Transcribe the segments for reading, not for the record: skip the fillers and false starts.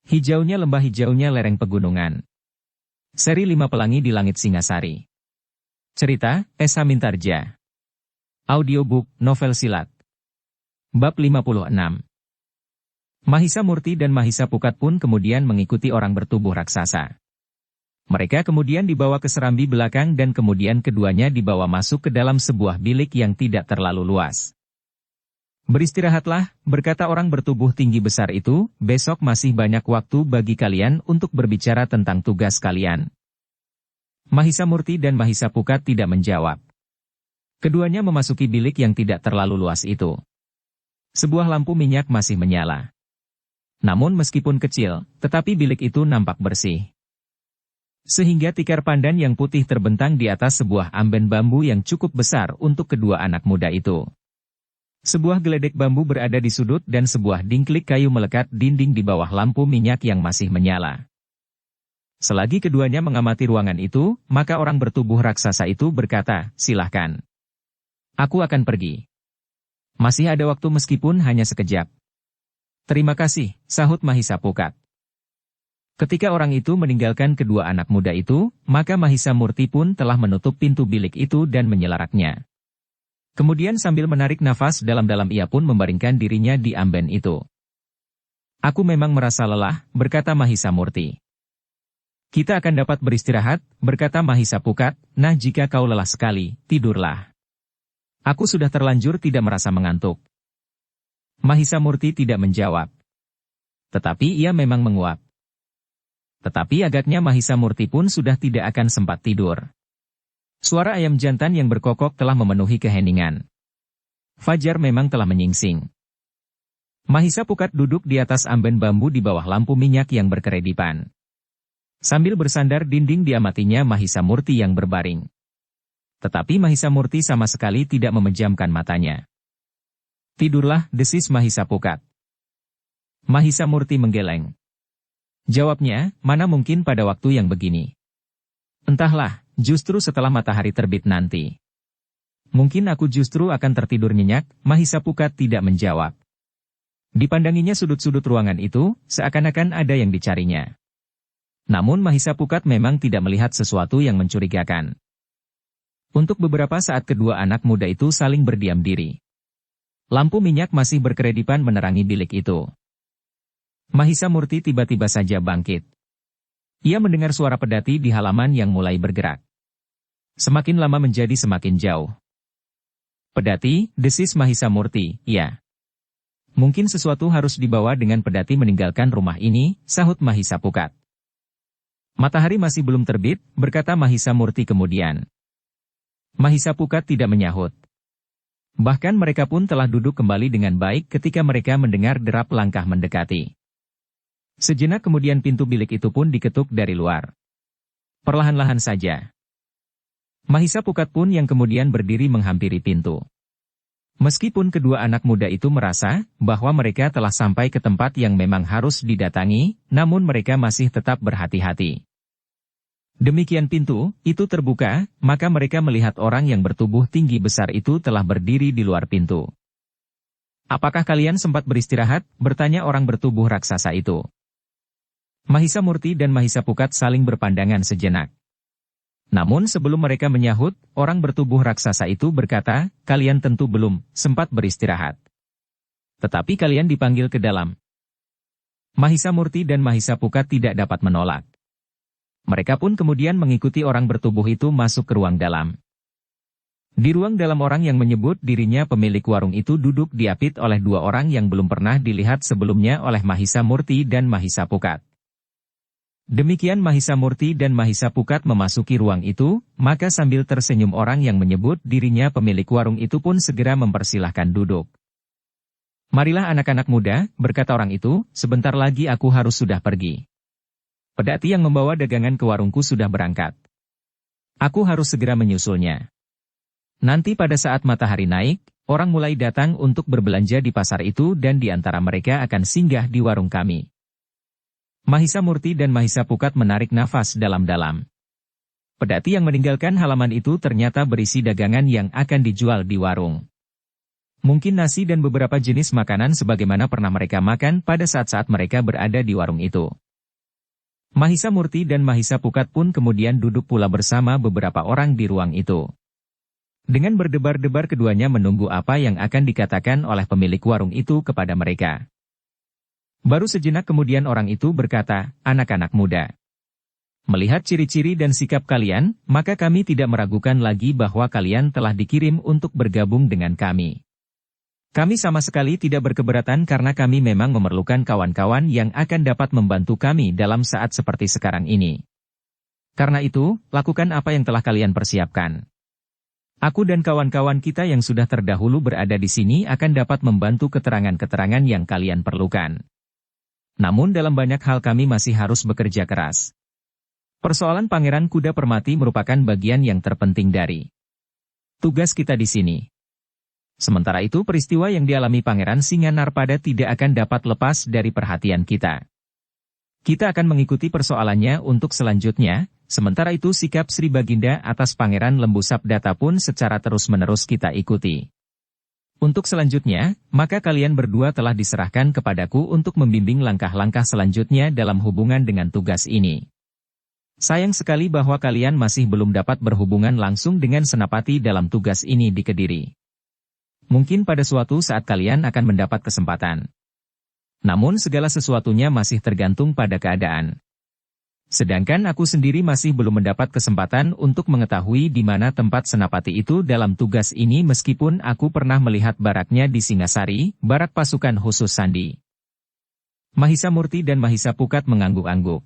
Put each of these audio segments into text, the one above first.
Hijaunya lembah, hijaunya lereng pegunungan. Seri 5 Pelangi di Langit Singasari. Cerita, S. Hamintarja. Audiobook, novel silat. Bab 56. Mahisa Murti dan Mahisa Pukat pun kemudian mengikuti orang bertubuh raksasa. Mereka kemudian dibawa ke serambi belakang dan kemudian keduanya dibawa masuk ke dalam sebuah bilik yang tidak terlalu luas. Beristirahatlah, berkata orang bertubuh tinggi besar itu, besok masih banyak waktu bagi kalian untuk berbicara tentang tugas kalian. Mahisa Murti dan Mahisa Pukat tidak menjawab. Keduanya memasuki bilik yang tidak terlalu luas itu. Sebuah lampu minyak masih menyala. Namun meskipun kecil, tetapi bilik itu nampak bersih. Sehingga tikar pandan yang putih terbentang di atas sebuah amben bambu yang cukup besar untuk kedua anak muda itu. Sebuah geledek bambu berada di sudut dan sebuah dingklik kayu melekat dinding di bawah lampu minyak yang masih menyala. Selagi keduanya mengamati ruangan itu, maka orang bertubuh raksasa itu berkata, "Silahkan. Aku akan pergi. Masih ada waktu meskipun hanya sekejap." "Terima kasih," sahut Mahisa Pukat. Ketika orang itu meninggalkan kedua anak muda itu, maka Mahisa Murti pun telah menutup pintu bilik itu dan menyelaraknya. Kemudian sambil menarik nafas dalam-dalam ia pun membaringkan dirinya di amben itu. "Aku memang merasa lelah," berkata Mahisa Murti. "Kita akan dapat beristirahat," berkata Mahisa Pukat. "Nah, jika kau lelah sekali, tidurlah. Aku sudah terlanjur tidak merasa mengantuk." Mahisa Murti tidak menjawab. Tetapi ia memang menguap. Tetapi agaknya Mahisa Murti pun sudah tidak akan sempat tidur. Suara ayam jantan yang berkokok telah memenuhi keheningan. Fajar memang telah menyingsing. Mahisa Pukat duduk di atas amben bambu di bawah lampu minyak yang berkeredipan. Sambil bersandar dinding diamatinya Mahisa Murti yang berbaring. Tetapi Mahisa Murti sama sekali tidak memejamkan matanya. "Tidurlah," desis Mahisa Pukat. Mahisa Murti menggeleng. Jawabnya, "Mana mungkin pada waktu yang begini. Entahlah, justru setelah matahari terbit nanti. Mungkin aku justru akan tertidur nyenyak." Mahisa Pukat tidak menjawab. Dipandanginya sudut-sudut ruangan itu, seakan-akan ada yang dicarinya. Namun Mahisa Pukat memang tidak melihat sesuatu yang mencurigakan. Untuk beberapa saat kedua anak muda itu saling berdiam diri. Lampu minyak masih berkeredipan menerangi bilik itu. Mahisa Murti tiba-tiba saja bangkit. Ia mendengar suara pedati di halaman yang mulai bergerak. Semakin lama menjadi semakin jauh. "Pedati," desis Mahisa Murti. "Ya. Mungkin sesuatu harus dibawa dengan pedati meninggalkan rumah ini," sahut Mahisa Pukat. "Matahari masih belum terbit," berkata Mahisa Murti kemudian. Mahisa Pukat tidak menyahut. Bahkan mereka pun telah duduk kembali dengan baik ketika mereka mendengar derap langkah mendekati. Sejenak kemudian pintu bilik itu pun diketuk dari luar. Perlahan-lahan saja. Mahisa Pukat pun yang kemudian berdiri menghampiri pintu. Meskipun kedua anak muda itu merasa bahwa mereka telah sampai ke tempat yang memang harus didatangi, namun mereka masih tetap berhati-hati. Demikian pintu itu terbuka, maka mereka melihat orang yang bertubuh tinggi besar itu telah berdiri di luar pintu. "Apakah kalian sempat beristirahat?" bertanya orang bertubuh raksasa itu. Mahisa Murti dan Mahisa Pukat saling berpandangan sejenak. Namun sebelum mereka menyahut, orang bertubuh raksasa itu berkata, "Kalian tentu belum sempat beristirahat. Tetapi kalian dipanggil ke dalam." Mahisa Murti dan Mahisa Pukat tidak dapat menolak. Mereka pun kemudian mengikuti orang bertubuh itu masuk ke ruang dalam. Di ruang dalam orang yang menyebut dirinya pemilik warung itu duduk diapit oleh dua orang yang belum pernah dilihat sebelumnya oleh Mahisa Murti dan Mahisa Pukat. Demikian Mahisa Murti dan Mahisa Pukat memasuki ruang itu, maka sambil tersenyum orang yang menyebut dirinya pemilik warung itu pun segera mempersilahkan duduk. "Marilah anak-anak muda," berkata orang itu, "sebentar lagi aku harus sudah pergi. Pedati yang membawa dagangan ke warungku sudah berangkat. Aku harus segera menyusulnya. Nanti pada saat matahari naik, orang mulai datang untuk berbelanja di pasar itu dan di antara mereka akan singgah di warung kami." Mahisa Murti dan Mahisa Pukat menarik nafas dalam-dalam. Pedati yang meninggalkan halaman itu ternyata berisi dagangan yang akan dijual di warung. Mungkin nasi dan beberapa jenis makanan sebagaimana pernah mereka makan pada saat-saat mereka berada di warung itu. Mahisa Murti dan Mahisa Pukat pun kemudian duduk pula bersama beberapa orang di ruang itu. Dengan berdebar-debar keduanya menunggu apa yang akan dikatakan oleh pemilik warung itu kepada mereka. Baru sejenak kemudian orang itu berkata, "Anak-anak muda. Melihat ciri-ciri dan sikap kalian, maka kami tidak meragukan lagi bahwa kalian telah dikirim untuk bergabung dengan kami. Kami sama sekali tidak berkeberatan karena kami memang memerlukan kawan-kawan yang akan dapat membantu kami dalam saat seperti sekarang ini. Karena itu, lakukan apa yang telah kalian persiapkan. Aku dan kawan-kawan kita yang sudah terdahulu berada di sini akan dapat membantu keterangan-keterangan yang kalian perlukan. Namun dalam banyak hal kami masih harus bekerja keras. Persoalan Pangeran Kuda Permati merupakan bagian yang terpenting dari tugas kita di sini. Sementara itu peristiwa yang dialami Pangeran Singanarpada tidak akan dapat lepas dari perhatian kita. Kita akan mengikuti persoalannya untuk selanjutnya, sementara itu sikap Sri Baginda atas Pangeran Lembu Sabdata pun secara terus-menerus kita ikuti. Untuk selanjutnya, maka kalian berdua telah diserahkan kepadaku untuk membimbing langkah-langkah selanjutnya dalam hubungan dengan tugas ini. Sayang sekali bahwa kalian masih belum dapat berhubungan langsung dengan Senapati dalam tugas ini di Kediri. Mungkin pada suatu saat kalian akan mendapat kesempatan. Namun segala sesuatunya masih tergantung pada keadaan. Sedangkan aku sendiri masih belum mendapat kesempatan untuk mengetahui di mana tempat Senapati itu dalam tugas ini meskipun aku pernah melihat baraknya di Singasari, barak pasukan khusus Sandi. Mahisa Murti dan Mahisa Pukat mengangguk-angguk.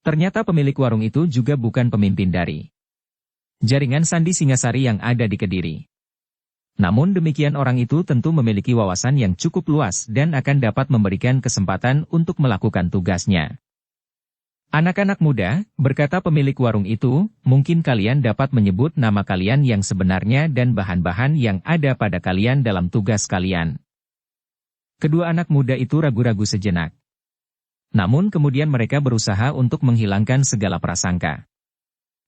Ternyata pemilik warung itu juga bukan pemimpin dari jaringan Sandi Singasari yang ada di Kediri. Namun demikian orang itu tentu memiliki wawasan yang cukup luas dan akan dapat memberikan kesempatan untuk melakukan tugasnya. Anak-anak muda, berkata pemilik warung itu, mungkin kalian dapat menyebut nama kalian yang sebenarnya dan bahan-bahan yang ada pada kalian dalam tugas kalian. Kedua anak muda itu ragu-ragu sejenak. Namun kemudian mereka berusaha untuk menghilangkan segala prasangka.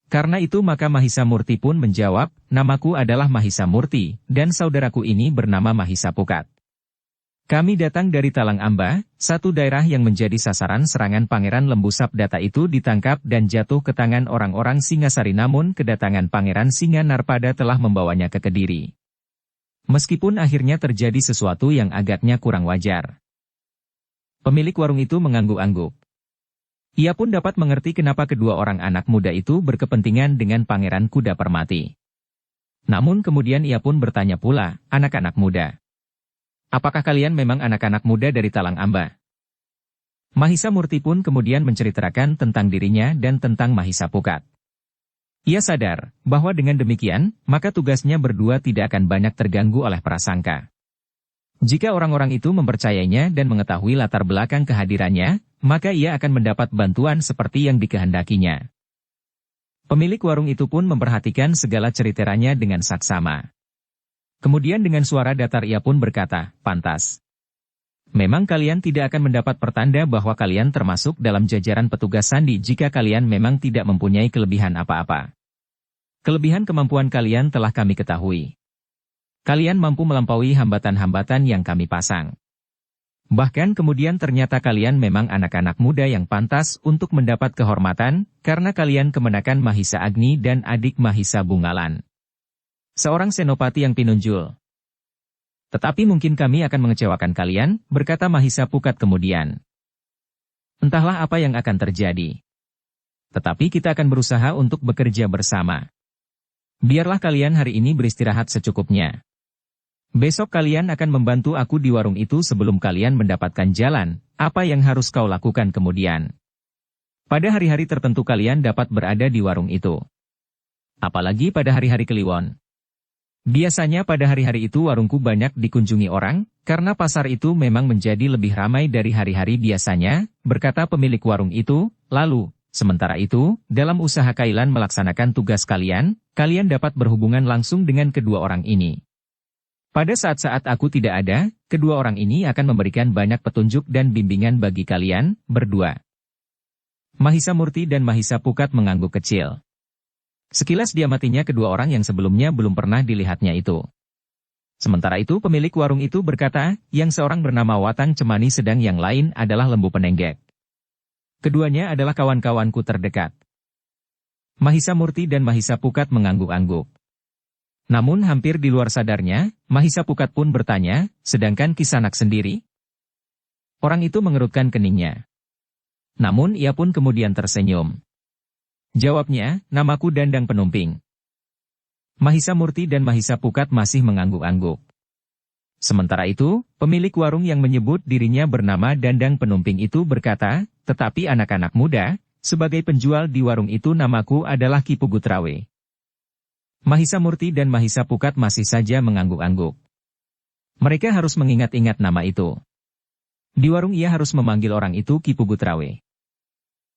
Karena itu maka Mahisa Murti pun menjawab, namaku adalah Mahisa Murti, dan saudaraku ini bernama Mahisa Pukat. Kami datang dari Talang Amba, satu daerah yang menjadi sasaran serangan Pangeran Lembu Sabdata itu ditangkap dan jatuh ke tangan orang-orang Singasari namun kedatangan Pangeran Singanarpada telah membawanya ke Kediri. Meskipun akhirnya terjadi sesuatu yang agaknya kurang wajar. Pemilik warung itu mengangguk-angguk. Ia pun dapat mengerti kenapa kedua orang anak muda itu berkepentingan dengan Pangeran Kuda Permati. Namun kemudian ia pun bertanya pula, anak-anak muda. Apakah kalian memang anak-anak muda dari Talang Amba? Mahisa Murti pun kemudian menceritakan tentang dirinya dan tentang Mahisa Pukat. Ia sadar bahwa dengan demikian, maka tugasnya berdua tidak akan banyak terganggu oleh prasangka. Jika orang-orang itu mempercayainya dan mengetahui latar belakang kehadirannya, maka ia akan mendapat bantuan seperti yang dikehendakinya. Pemilik warung itu pun memperhatikan segala ceriteranya dengan saksama. Kemudian dengan suara datar ia pun berkata, pantas. Memang kalian tidak akan mendapat pertanda bahwa kalian termasuk dalam jajaran petugas sandi jika kalian memang tidak mempunyai kelebihan apa-apa. Kelebihan kemampuan kalian telah kami ketahui. Kalian mampu melampaui hambatan-hambatan yang kami pasang. Bahkan kemudian ternyata kalian memang anak-anak muda yang pantas untuk mendapat kehormatan, karena kalian kemenakan Mahisa Agni dan adik Mahisa Bungalan. Seorang senopati yang pinunjul. Tetapi mungkin kami akan mengecewakan kalian, berkata Mahisa Pukat kemudian. Entahlah apa yang akan terjadi. Tetapi kita akan berusaha untuk bekerja bersama. Biarlah kalian hari ini beristirahat secukupnya. Besok kalian akan membantu aku di warung itu sebelum kalian mendapatkan jalan, apa yang harus kau lakukan kemudian. Pada hari-hari tertentu kalian dapat berada di warung itu. Apalagi pada hari-hari Kliwon. Biasanya pada hari-hari itu warungku banyak dikunjungi orang, karena pasar itu memang menjadi lebih ramai dari hari-hari biasanya, berkata pemilik warung itu, lalu, sementara itu, dalam usaha kalian melaksanakan tugas kalian, kalian dapat berhubungan langsung dengan kedua orang ini. Pada saat-saat aku tidak ada, kedua orang ini akan memberikan banyak petunjuk dan bimbingan bagi kalian, berdua. Mahisa Murti dan Mahisa Pukat mengangguk kecil. Sekilas diamatinya kedua orang yang sebelumnya belum pernah dilihatnya itu. Sementara itu pemilik warung itu berkata, yang seorang bernama Watang Cemani sedang yang lain adalah Lembu Penenggek. Keduanya adalah kawan-kawanku terdekat. Mahisa Murti dan Mahisa Pukat mengangguk-angguk. Namun hampir di luar sadarnya, Mahisa Pukat pun bertanya, sedangkan Kisanak sendiri? Orang itu mengerutkan keningnya. Namun ia pun kemudian tersenyum. Jawabnya, namaku Dandang Penumping. Mahisa Murti dan Mahisa Pukat masih mengangguk-angguk. Sementara itu, pemilik warung yang menyebut dirinya bernama Dandang Penumping itu berkata, tetapi anak-anak muda, sebagai penjual di warung itu namaku adalah Ki Pugutrawe. Mahisa Murti dan Mahisa Pukat masih saja mengangguk-angguk. Mereka harus mengingat-ingat nama itu. Di warung ia harus memanggil orang itu Ki Pugutrawe.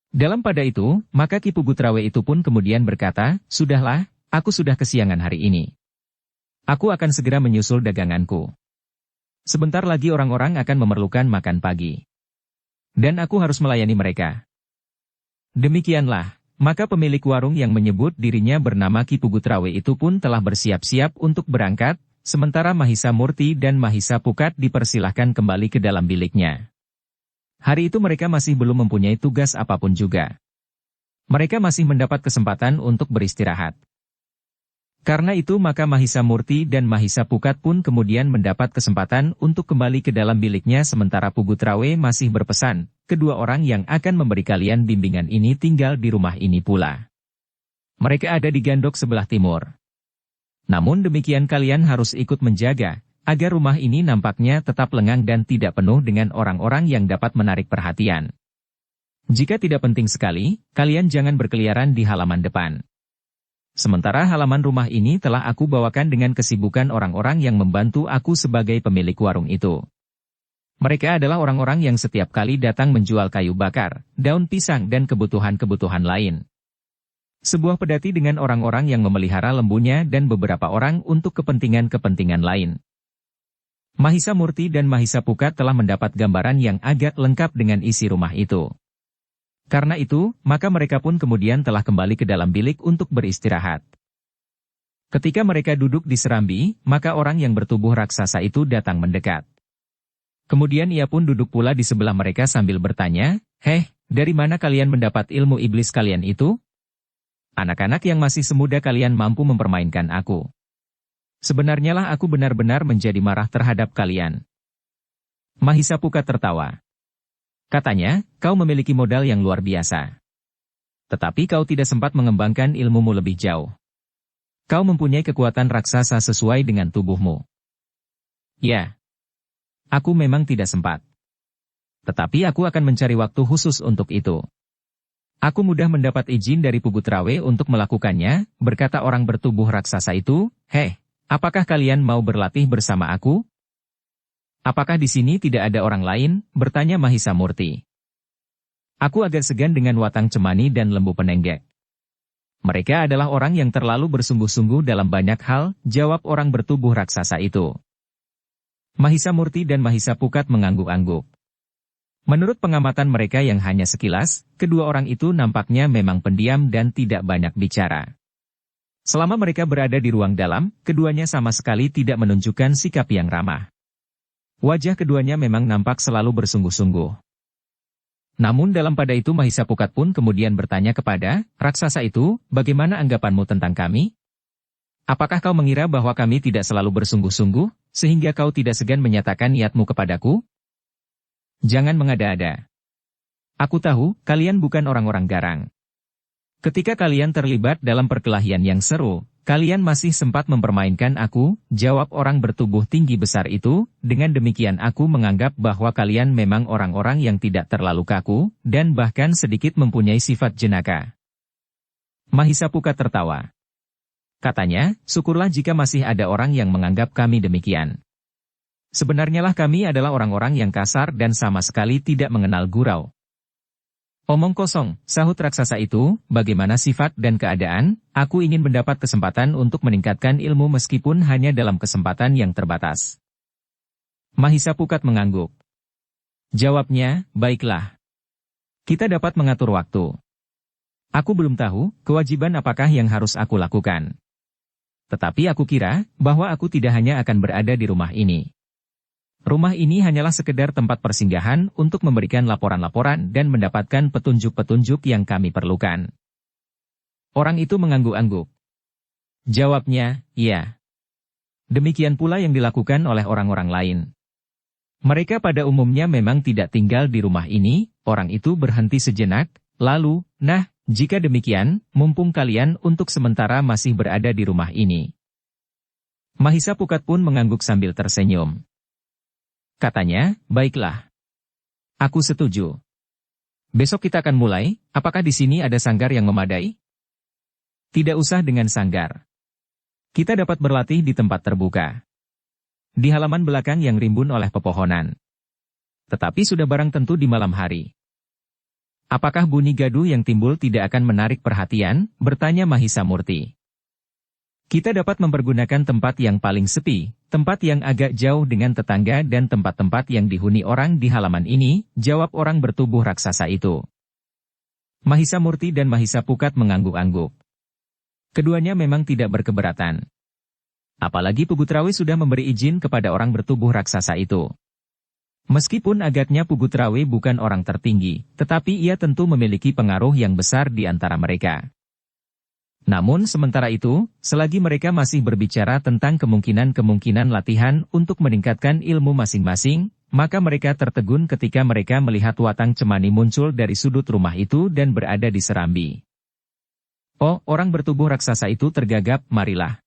Dalam pada itu, maka Ki Pugutrawe itu pun kemudian berkata, sudahlah, aku sudah kesiangan hari ini. Aku akan segera menyusul daganganku. Sebentar lagi orang-orang akan memerlukan makan pagi. Dan aku harus melayani mereka. Demikianlah, maka pemilik warung yang menyebut dirinya bernama Ki Pugutrawe itu pun telah bersiap-siap untuk berangkat, sementara Mahisa Murti dan Mahisa Pukat dipersilahkan kembali ke dalam biliknya. Hari itu mereka masih belum mempunyai tugas apapun juga. Mereka masih mendapat kesempatan untuk beristirahat. Karena itu maka Mahisa Murti dan Mahisa Pukat pun kemudian mendapat kesempatan untuk kembali ke dalam biliknya sementara Pugutrawe masih berpesan, kedua orang yang akan memberi kalian bimbingan ini tinggal di rumah ini pula. Mereka ada di Gandok sebelah timur. Namun demikian kalian harus ikut menjaga, agar rumah ini nampaknya tetap lengang dan tidak penuh dengan orang-orang yang dapat menarik perhatian. Jika tidak penting sekali, kalian jangan berkeliaran di halaman depan. Sementara halaman rumah ini telah aku bawakan dengan kesibukan orang-orang yang membantu aku sebagai pemilik warung itu. Mereka adalah orang-orang yang setiap kali datang menjual kayu bakar, daun pisang dan kebutuhan-kebutuhan lain. Sebuah pedati dengan orang-orang yang memelihara lembunya dan beberapa orang untuk kepentingan-kepentingan lain. Mahisa Murti dan Mahisa Pukat telah mendapat gambaran yang agak lengkap dengan isi rumah itu. Karena itu, maka mereka pun kemudian telah kembali ke dalam bilik untuk beristirahat. Ketika mereka duduk di serambi, maka orang yang bertubuh raksasa itu datang mendekat. Kemudian ia pun duduk pula di sebelah mereka sambil bertanya, "Heh, dari mana kalian mendapat ilmu iblis kalian itu? Anak-anak yang masih semuda kalian mampu mempermainkan aku. Sebenarnya lah aku benar-benar menjadi marah terhadap kalian." Mahisa Pukat tertawa. Katanya, kau memiliki modal yang luar biasa. Tetapi kau tidak sempat mengembangkan ilmumu lebih jauh. Kau mempunyai kekuatan raksasa sesuai dengan tubuhmu. Ya, aku memang tidak sempat. Tetapi aku akan mencari waktu khusus untuk itu. Aku mudah mendapat izin dari Pugutrawe untuk melakukannya, berkata orang bertubuh raksasa itu, "Heh, apakah kalian mau berlatih bersama aku?" "Apakah di sini tidak ada orang lain?" bertanya Mahisa Murti. "Aku agak segan dengan Watang Cemani dan Lembu Penenggek. Mereka adalah orang yang terlalu bersungguh-sungguh dalam banyak hal," jawab orang bertubuh raksasa itu. Mahisa Murti dan Mahisa Pukat mengangguk-angguk. Menurut pengamatan mereka yang hanya sekilas, kedua orang itu nampaknya memang pendiam dan tidak banyak bicara. Selama mereka berada di ruang dalam, keduanya sama sekali tidak menunjukkan sikap yang ramah. Wajah keduanya memang nampak selalu bersungguh-sungguh. Namun dalam pada itu Mahisa Pukat pun kemudian bertanya kepada raksasa itu, "Bagaimana anggapanmu tentang kami? Apakah kau mengira bahwa kami tidak selalu bersungguh-sungguh, sehingga kau tidak segan menyatakan niatmu kepadaku? Jangan mengada-ada. Aku tahu, kalian bukan orang-orang garang. Ketika kalian terlibat dalam perkelahian yang seru, kalian masih sempat mempermainkan aku," jawab orang bertubuh tinggi besar itu. "Dengan demikian aku menganggap bahwa kalian memang orang-orang yang tidak terlalu kaku, dan bahkan sedikit mempunyai sifat jenaka." Mahisa Pukat tertawa. Katanya, "Syukurlah jika masih ada orang yang menganggap kami demikian. Sebenarnya lah kami adalah orang-orang yang kasar dan sama sekali tidak mengenal gurau." "Omong kosong," sahut raksasa itu, "bagaimana sifat dan keadaan, aku ingin mendapat kesempatan untuk meningkatkan ilmu meskipun hanya dalam kesempatan yang terbatas." Mahisa Pukat mengangguk. Jawabnya, "Baiklah. Kita dapat mengatur waktu. Aku belum tahu, kewajiban apakah yang harus aku lakukan. Tetapi aku kira bahwa aku tidak hanya akan berada di rumah ini. Rumah ini hanyalah sekedar tempat persinggahan untuk memberikan laporan-laporan dan mendapatkan petunjuk-petunjuk yang kami perlukan. Orang itu mengangguk-angguk. Jawabnya, iya. Demikian pula yang dilakukan oleh orang-orang lain. Mereka pada umumnya memang tidak tinggal di rumah ini. Orang itu berhenti sejenak, lalu, nah, jika demikian, mumpung kalian untuk sementara masih berada di rumah ini. Mahisa Pukat pun mengangguk sambil tersenyum. Katanya, baiklah. Aku setuju. Besok kita akan mulai, apakah di sini ada sanggar yang memadai? Tidak usah dengan sanggar. Kita dapat berlatih di tempat terbuka. Di halaman belakang yang rimbun oleh pepohonan. Tetapi sudah barang tentu di malam hari. Apakah bunyi gaduh yang timbul tidak akan menarik perhatian? Bertanya Mahisa Murti. Kita dapat mempergunakan tempat yang paling sepi, tempat yang agak jauh dengan tetangga dan tempat-tempat yang dihuni orang di halaman ini, jawab orang bertubuh raksasa itu. Mahisa Murti dan Mahisa Pukat mengangguk-angguk. Keduanya memang tidak berkeberatan. Apalagi Pugutrawi sudah memberi izin kepada orang bertubuh raksasa itu. Meskipun agaknya Pugutrawi bukan orang tertinggi, tetapi ia tentu memiliki pengaruh yang besar di antara mereka. Namun sementara itu, selagi mereka masih berbicara tentang kemungkinan-kemungkinan latihan untuk meningkatkan ilmu masing-masing, maka mereka tertegun ketika mereka melihat Watang Cemani muncul dari sudut rumah itu dan berada di serambi. Oh, orang bertubuh raksasa itu tergagap, marilah.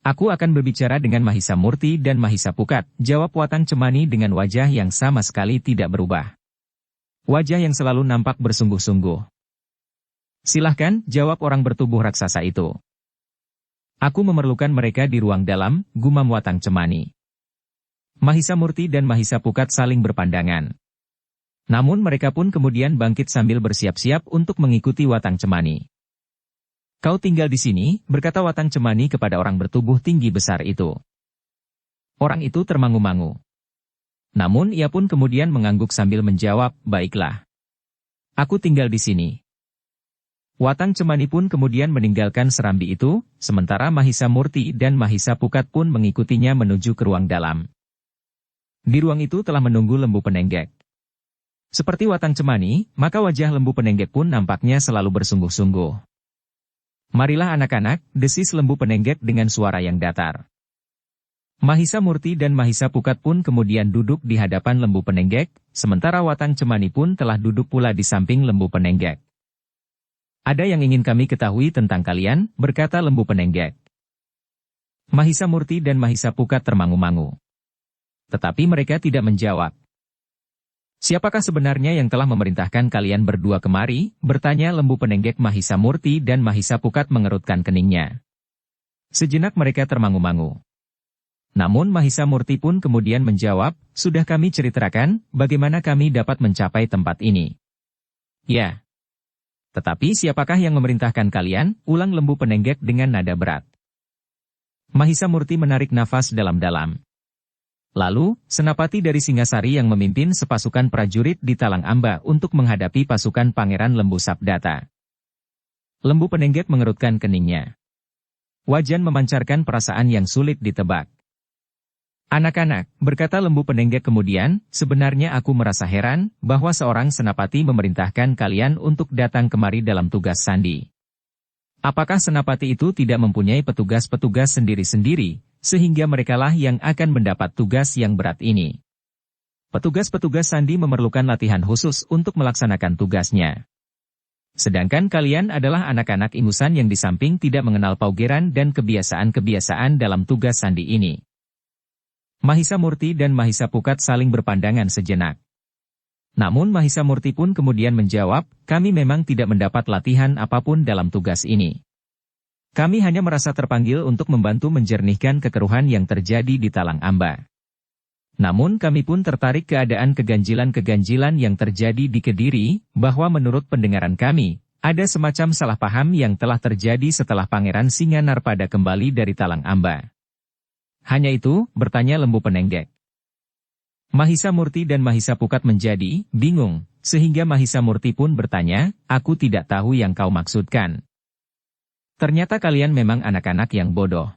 Aku akan berbicara dengan Mahisa Murti dan Mahisa Pukat, jawab Watang Cemani dengan wajah yang sama sekali tidak berubah. Wajah yang selalu nampak bersungguh-sungguh. Silahkan, jawab orang bertubuh raksasa itu. Aku memerlukan mereka di ruang dalam, gumam Watang Cemani. Mahisa Murti dan Mahisa Pukat saling berpandangan. Namun mereka pun kemudian bangkit sambil bersiap-siap untuk mengikuti Watang Cemani. Kau tinggal di sini, berkata Watang Cemani kepada orang bertubuh tinggi besar itu. Orang itu termangu-mangu. Namun ia pun kemudian mengangguk sambil menjawab, baiklah. Aku tinggal di sini. Watang Cemani pun kemudian meninggalkan serambi itu, sementara Mahisa Murti dan Mahisa Pukat pun mengikutinya menuju ke ruang dalam. Di ruang itu telah menunggu Lembu Penenggek. Seperti Watang Cemani, maka wajah Lembu Penenggek pun nampaknya selalu bersungguh-sungguh. Marilah anak-anak, desis Lembu Penenggek dengan suara yang datar. Mahisa Murti dan Mahisa Pukat pun kemudian duduk di hadapan Lembu Penenggek, sementara Watang Cemani pun telah duduk pula di samping Lembu Penenggek. Ada yang ingin kami ketahui tentang kalian, berkata Lembu Penenggek. Mahisa Murti dan Mahisa Pukat termangu-mangu. Tetapi mereka tidak menjawab. Siapakah sebenarnya yang telah memerintahkan kalian berdua kemari? Bertanya Lembu Penenggek. Mahisa Murti dan Mahisa Pukat mengerutkan keningnya. Sejenak mereka termangu-mangu. Namun Mahisa Murti pun kemudian menjawab, sudah kami ceritakan, bagaimana kami dapat mencapai tempat ini. Ya. Tetapi siapakah yang memerintahkan kalian? Ulang Lembu Penenggek dengan nada berat. Mahisa Murti menarik nafas dalam-dalam. Lalu, senapati dari Singasari yang memimpin sepasukan prajurit di Talang Amba untuk menghadapi pasukan Pangeran Lembu Sabdata. Lembu Penenggek mengerutkan keningnya. Wajan memancarkan perasaan yang sulit ditebak. Anak-anak, berkata Lembu Penenggek kemudian, sebenarnya aku merasa heran bahwa seorang senapati memerintahkan kalian untuk datang kemari dalam tugas sandi. Apakah senapati itu tidak mempunyai petugas-petugas sendiri-sendiri, sehingga merekalah yang akan mendapat tugas yang berat ini? Petugas-petugas sandi memerlukan latihan khusus untuk melaksanakan tugasnya. Sedangkan kalian adalah anak-anak ingusan yang di samping tidak mengenal paugeran dan kebiasaan-kebiasaan dalam tugas sandi ini. Mahisa Murti dan Mahisa Pukat saling berpandangan sejenak. Namun Mahisa Murti pun kemudian menjawab, kami memang tidak mendapat latihan apapun dalam tugas ini. Kami hanya merasa terpanggil untuk membantu menjernihkan kekeruhan yang terjadi di Talang Amba. Namun kami pun tertarik keadaan keganjilan-keganjilan yang terjadi di Kediri, bahwa menurut pendengaran kami, ada semacam salah paham yang telah terjadi setelah Pangeran Singanarpada kembali dari Talang Amba. Hanya itu, bertanya Lembu Penenggek. Mahisa Murti dan Mahisa Pukat menjadi bingung, sehingga Mahisa Murti pun bertanya, aku tidak tahu yang kau maksudkan. Ternyata kalian memang anak-anak yang bodoh.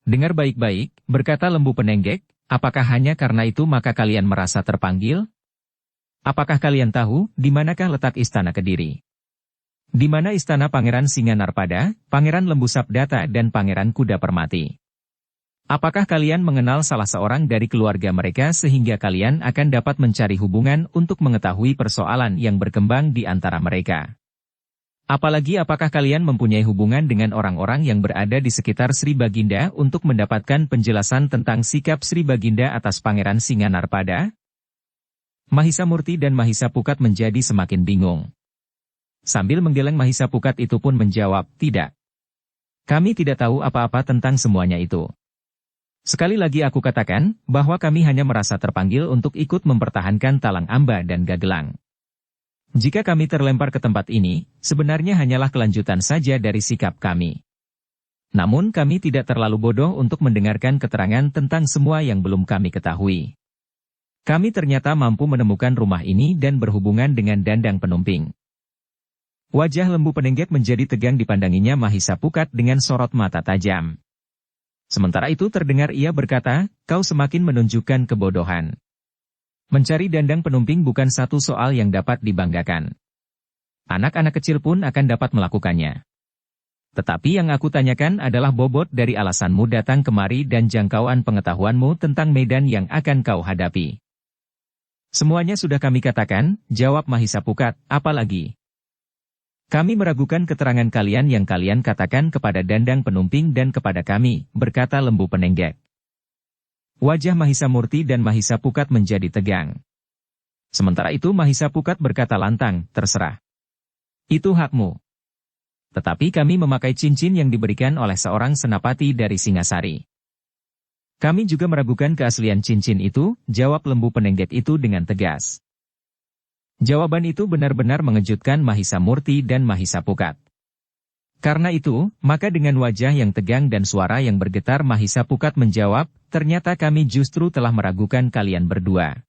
Dengar baik-baik, berkata lembu penenggek, apakah hanya karena itu maka kalian merasa terpanggil? Apakah kalian tahu, di manakah letak istana Kediri? Di mana istana Pangeran Singanarpada, Pangeran Lembu Sabdata dan Pangeran Kuda Permati? Apakah kalian mengenal salah seorang dari keluarga mereka sehingga kalian akan dapat mencari hubungan untuk mengetahui persoalan yang berkembang di antara mereka? Apalagi apakah kalian mempunyai hubungan dengan orang-orang yang berada di sekitar Sri Baginda untuk mendapatkan penjelasan tentang sikap Sri Baginda atas Pangeran Singanarpada? Mahisa Murti dan Mahisa Pukat menjadi semakin bingung. Sambil menggeleng Mahisa Pukat itu pun menjawab, tidak. Kami tidak tahu apa-apa tentang semuanya itu. Sekali lagi aku katakan, bahwa kami hanya merasa terpanggil untuk ikut mempertahankan Talang Amba dan Gagelang. Jika kami terlempar ke tempat ini, sebenarnya hanyalah kelanjutan saja dari sikap kami. Namun kami tidak terlalu bodoh untuk mendengarkan keterangan tentang semua yang belum kami ketahui. Kami ternyata mampu menemukan rumah ini dan berhubungan dengan Dandang Penumping. Wajah lembu penenggek menjadi tegang dipandanginya Mahisa Pukat dengan sorot mata tajam. Sementara itu terdengar ia berkata, kau semakin menunjukkan kebodohan. Mencari Dandang Penumping bukan satu soal yang dapat dibanggakan. Anak-anak kecil pun akan dapat melakukannya. Tetapi yang aku tanyakan adalah bobot dari alasanmu datang kemari dan jangkauan pengetahuanmu tentang medan yang akan kau hadapi. Semuanya sudah kami katakan, jawab Mahisa Pukat, apalagi? Kami meragukan keterangan kalian yang kalian katakan kepada Dandang Penumping dan kepada kami, berkata lembu penenggek. Wajah Mahisa Murti dan Mahisa Pukat menjadi tegang. Sementara itu Mahisa Pukat berkata lantang, terserah. Itu hakmu. Tetapi kami memakai cincin yang diberikan oleh seorang senapati dari Singasari. Kami juga meragukan keaslian cincin itu, jawab lembu penenggek itu dengan tegas. Jawaban itu benar-benar mengejutkan Mahisa Murti dan Mahisa Pukat. Karena itu, maka dengan wajah yang tegang dan suara yang bergetar Mahisa Pukat menjawab, ternyata kami justru telah meragukan kalian berdua.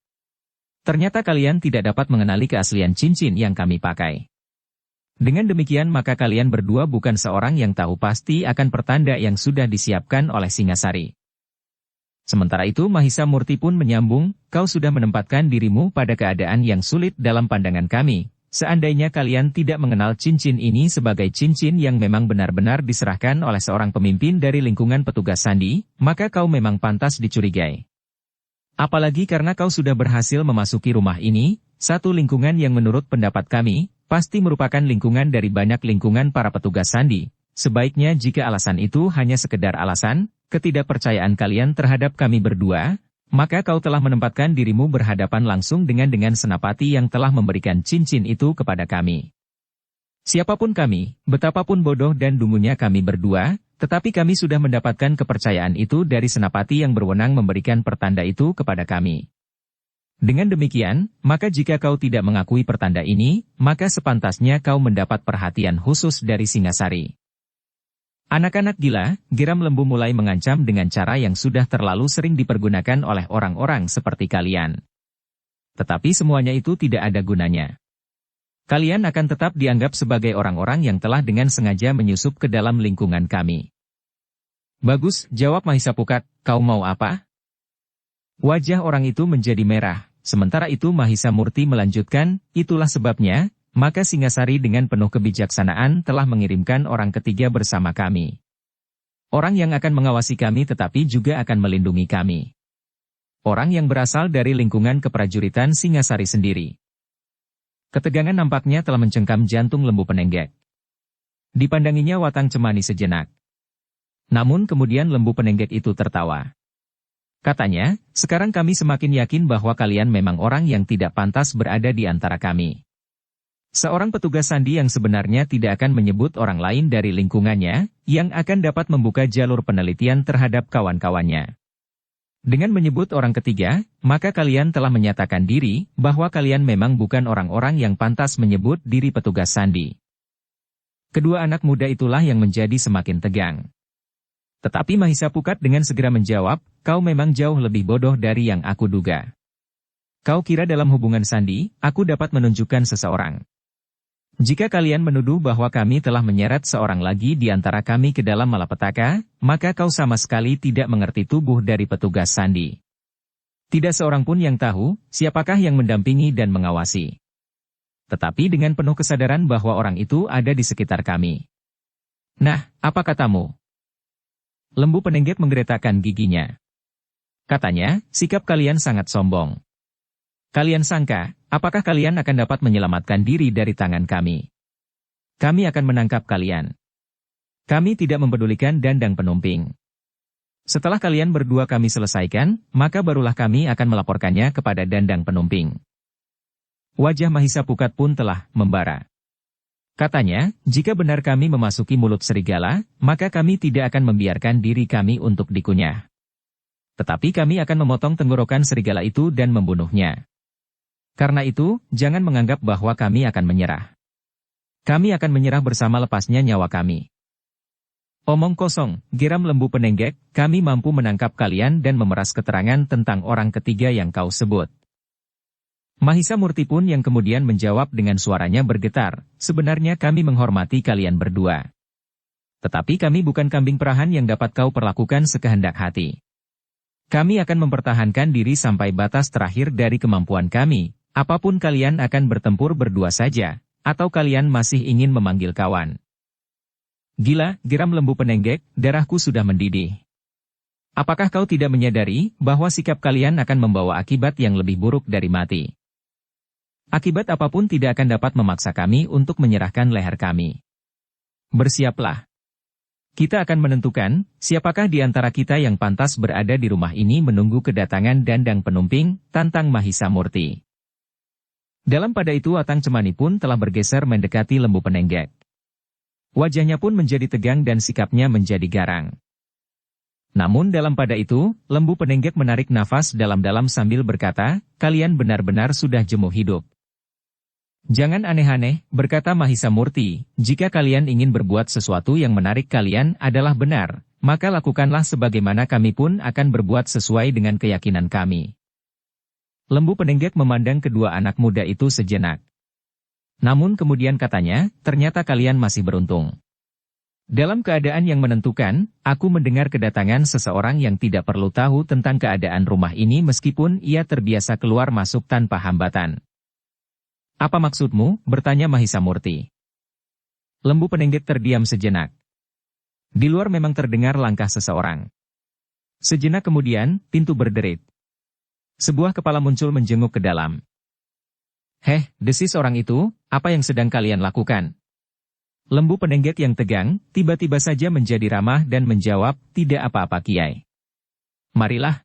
Ternyata kalian tidak dapat mengenali keaslian cincin yang kami pakai. Dengan demikian maka kalian berdua bukan seorang yang tahu pasti akan pertanda yang sudah disiapkan oleh Singasari. Sementara itu Mahisa Murti pun menyambung, kau sudah menempatkan dirimu pada keadaan yang sulit dalam pandangan kami. Seandainya kalian tidak mengenal cincin ini sebagai cincin yang memang benar-benar diserahkan oleh seorang pemimpin dari lingkungan petugas sandi, maka kau memang pantas dicurigai. Apalagi karena kau sudah berhasil memasuki rumah ini, satu lingkungan yang menurut pendapat kami, pasti merupakan lingkungan dari banyak lingkungan para petugas sandi. Sebaiknya jika alasan itu hanya sekedar alasan, ketidakpercayaan kalian terhadap kami berdua, maka kau telah menempatkan dirimu berhadapan langsung dengan senapati yang telah memberikan cincin itu kepada kami. Siapapun kami, betapapun bodoh dan dungunya kami berdua, tetapi kami sudah mendapatkan kepercayaan itu dari senapati yang berwenang memberikan pertanda itu kepada kami. Dengan demikian, maka jika kau tidak mengakui pertanda ini, maka sepantasnya kau mendapat perhatian khusus dari Singasari. Anak-anak gila, geram lembu mulai mengancam dengan cara yang sudah terlalu sering dipergunakan oleh orang-orang seperti kalian. Tetapi semuanya itu tidak ada gunanya. Kalian akan tetap dianggap sebagai orang-orang yang telah dengan sengaja menyusup ke dalam lingkungan kami. Bagus, jawab Mahisa Pukat, kau mau apa? Wajah orang itu menjadi merah, sementara itu Mahisa Murti melanjutkan, itulah sebabnya, maka Singasari dengan penuh kebijaksanaan telah mengirimkan orang ketiga bersama kami. Orang yang akan mengawasi kami tetapi juga akan melindungi kami. Orang yang berasal dari lingkungan keprajuritan Singasari sendiri. Ketegangan nampaknya telah mencengkam jantung lembu penenggek. Dipandanginya Watang Cemani sejenak. Namun kemudian lembu penenggek itu tertawa. Katanya, sekarang kami semakin yakin bahwa kalian memang orang yang tidak pantas berada di antara kami. Seorang petugas sandi yang sebenarnya tidak akan menyebut orang lain dari lingkungannya, yang akan dapat membuka jalur penelitian terhadap kawan-kawannya. Dengan menyebut orang ketiga, maka kalian telah menyatakan diri, bahwa kalian memang bukan orang-orang yang pantas menyebut diri petugas sandi. Kedua anak muda itulah yang menjadi semakin tegang. Tetapi Mahisa Pukat dengan segera menjawab, kau memang jauh lebih bodoh dari yang aku duga. Kau kira dalam hubungan sandi, aku dapat menunjukkan seseorang. Jika kalian menuduh bahwa kami telah menyeret seorang lagi di antara kami ke dalam malapetaka, maka kau sama sekali tidak mengerti tubuh dari petugas sandi. Tidak seorang pun yang tahu, siapakah yang mendampingi dan mengawasi. Tetapi dengan penuh kesadaran bahwa orang itu ada di sekitar kami. Nah, apa katamu? Lembu Penenggek menggeretakkan giginya. Katanya, sikap kalian sangat sombong. Kalian sangka, apakah kalian akan dapat menyelamatkan diri dari tangan kami? Kami akan menangkap kalian. Kami tidak mempedulikan dandang penumping. Setelah kalian berdua kami selesaikan, maka barulah kami akan melaporkannya kepada dandang penumping. Wajah Mahisa Pukat pun telah membara. Katanya, jika benar kami memasuki mulut serigala, maka kami tidak akan membiarkan diri kami untuk dikunyah. Tetapi kami akan memotong tenggorokan serigala itu dan membunuhnya. Karena itu, jangan menganggap bahwa kami akan menyerah. Kami akan menyerah bersama lepasnya nyawa kami. Omong kosong, geram Lembu Penenggek, kami mampu menangkap kalian dan memeras keterangan tentang orang ketiga yang kau sebut. Mahisa Murti pun yang kemudian menjawab dengan suaranya bergetar, sebenarnya kami menghormati kalian berdua. Tetapi kami bukan kambing perahan yang dapat kau perlakukan sekehendak hati. Kami akan mempertahankan diri sampai batas terakhir dari kemampuan kami. Apapun kalian akan bertempur berdua saja, atau kalian masih ingin memanggil kawan. Gila, geram Lembu Penenggek, darahku sudah mendidih. Apakah kau tidak menyadari bahwa sikap kalian akan membawa akibat yang lebih buruk dari mati? Akibat apapun tidak akan dapat memaksa kami untuk menyerahkan leher kami. Bersiaplah. Kita akan menentukan, siapakah di antara kita yang pantas berada di rumah ini menunggu kedatangan dandang penumping, tantang Mahisa Murti. Dalam pada itu Atang Cemani pun telah bergeser mendekati Lembu Penenggek. Wajahnya pun menjadi tegang dan sikapnya menjadi garang. Namun dalam pada itu, Lembu Penenggek menarik nafas dalam-dalam sambil berkata, kalian benar-benar sudah jemuh hidup. Jangan aneh-aneh, berkata Mahisa Murti, jika kalian ingin berbuat sesuatu yang menarik kalian adalah benar, maka lakukanlah sebagaimana kami pun akan berbuat sesuai dengan keyakinan kami. Lembu Penenggek memandang kedua anak muda itu sejenak. Namun kemudian katanya, ternyata kalian masih beruntung. Dalam keadaan yang menentukan, aku mendengar kedatangan seseorang yang tidak perlu tahu tentang keadaan rumah ini meskipun ia terbiasa keluar masuk tanpa hambatan. Apa maksudmu? Bertanya Mahisa Murti. Lembu Penenggek terdiam sejenak. Di luar memang terdengar langkah seseorang. Sejenak kemudian, pintu berderit. Sebuah kepala muncul menjenguk ke dalam. Heh, desis orang itu, apa yang sedang kalian lakukan? Lembu Penenggek yang tegang, tiba-tiba saja menjadi ramah dan menjawab, tidak apa-apa Kiai. Marilah.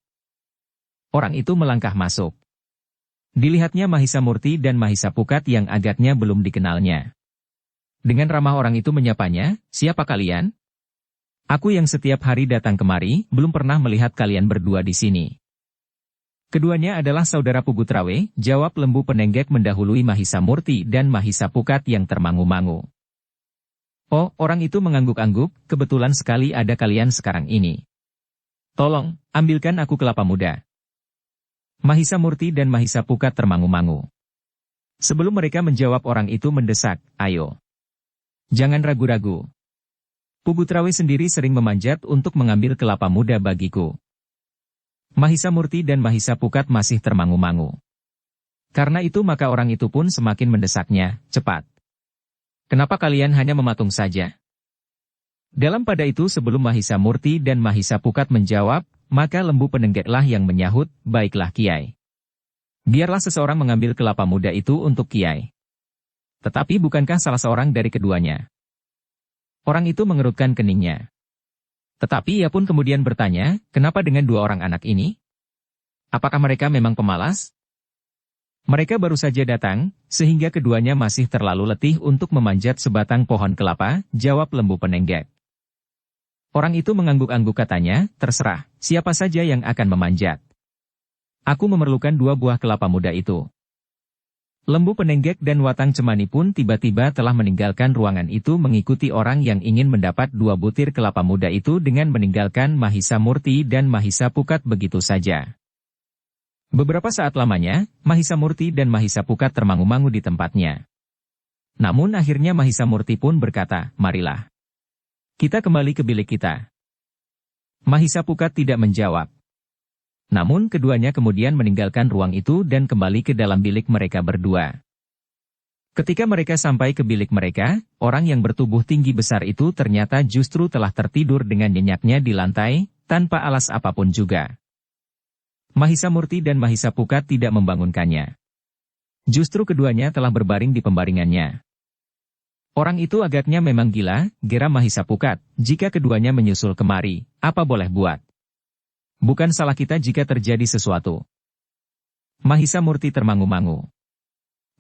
Orang itu melangkah masuk. Dilihatnya Mahisa Murti dan Mahisa Pukat yang agaknya belum dikenalnya. Dengan ramah orang itu menyapanya, siapa kalian? Aku yang setiap hari datang kemari, belum pernah melihat kalian berdua di sini. Keduanya adalah saudara Pugutrawe, jawab Lembu Penenggek mendahului Mahisa Murti dan Mahisa Pukat yang termangu-mangu. Oh, orang itu mengangguk-angguk, kebetulan sekali ada kalian sekarang ini. Tolong, ambilkan aku kelapa muda. Mahisa Murti dan Mahisa Pukat termangu-mangu. Sebelum mereka menjawab orang itu mendesak, ayo. Jangan ragu-ragu. Pugutrawe sendiri sering memanjat untuk mengambil kelapa muda bagiku. Mahisa Murti dan Mahisa Pukat masih termangu-mangu. Karena itu maka orang itu pun semakin mendesaknya, cepat. Kenapa kalian hanya mematung saja? Dalam pada itu sebelum Mahisa Murti dan Mahisa Pukat menjawab, maka Lembu Penenggeklah yang menyahut, baiklah Kiai. Biarlah seseorang mengambil kelapa muda itu untuk Kiai. Tetapi bukankah salah seorang dari keduanya? Orang itu mengerutkan keningnya. Tetapi ia pun kemudian bertanya, kenapa dengan dua orang anak ini? Apakah mereka memang pemalas? Mereka baru saja datang, sehingga keduanya masih terlalu letih untuk memanjat sebatang pohon kelapa, jawab Lembu Penenggek. Orang itu mengangguk-angguk katanya, terserah, siapa saja yang akan memanjat. Aku memerlukan 2 buah kelapa muda itu. Lembu Penenggek dan Watang Cemani pun tiba-tiba telah meninggalkan ruangan itu mengikuti orang yang ingin mendapat 2 butir kelapa muda itu dengan meninggalkan Mahisa Murti dan Mahisa Pukat begitu saja. Beberapa saat lamanya, Mahisa Murti dan Mahisa Pukat termangu-mangu di tempatnya. Namun akhirnya Mahisa Murti pun berkata, marilah. Kita kembali ke bilik kita. Mahisa Pukat tidak menjawab. Namun keduanya kemudian meninggalkan ruang itu dan kembali ke dalam bilik mereka berdua. Ketika mereka sampai ke bilik mereka, orang yang bertubuh tinggi besar itu ternyata justru telah tertidur dengan nyenyaknya di lantai, tanpa alas apapun juga. Mahisa Murti dan Mahisa Pukat tidak membangunkannya. Justru keduanya telah berbaring di pembaringannya. Orang itu agaknya memang gila, geram Mahisa Pukat, jika keduanya menyusul kemari, apa boleh buat. Bukan salah kita jika terjadi sesuatu. Mahisa Murti termangu-mangu.